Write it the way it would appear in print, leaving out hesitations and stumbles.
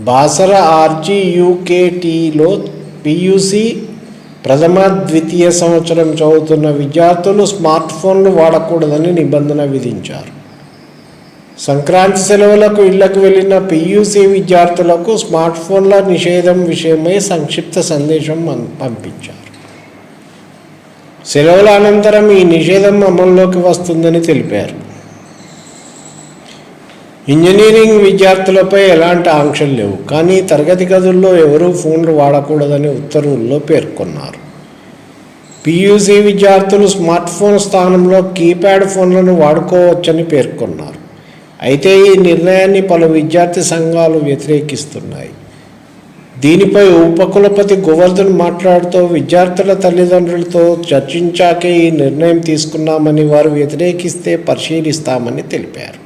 Basara ఆర్జీయూకేటీలో PUC ప్రథమ ద్వితీయ సంవత్సరం చదువుతున్న విద్యార్థులు స్మార్ట్ ఫోన్లు వాడకూడదని నిబంధన విధించారు. సంక్రాంతి సెలవులకు ఇళ్లకు వెళ్లిన పీయూసీ విద్యార్థులకు స్మార్ట్ ఫోన్ల నిషేధం విషయమై సంక్షిప్త సందేశం పంపించారు. సెలవుల అనంతరం ఈ నిషేధం అమల్లోకి వస్తుందని తెలిపారు. ఇంజనీరింగ్ విద్యార్థులపై ఎలాంటి ఆంక్షలు లేవు, కానీ తరగతి గదుల్లో ఎవరూ ఫోన్లు వాడకూడదని ఉత్తర్వుల్లో పేర్కొన్నారు. పీయూసీ విద్యార్థులు స్మార్ట్ ఫోన్ స్థానంలో కీప్యాడ్ ఫోన్లను వాడుకోవచ్చని పేర్కొన్నారు. అయితే ఈ నిర్ణయాన్ని పలు విద్యార్థి సంఘాలు వ్యతిరేకిస్తున్నాయి. దీనిపై ఉపకులపతి గోవర్ధన్ మాట్లాడుతూ విద్యార్థుల తల్లిదండ్రులతో చర్చించాకే ఈ నిర్ణయం తీసుకున్నామని, వారు వ్యతిరేకిస్తే పరిశీలిస్తామని తెలిపారు.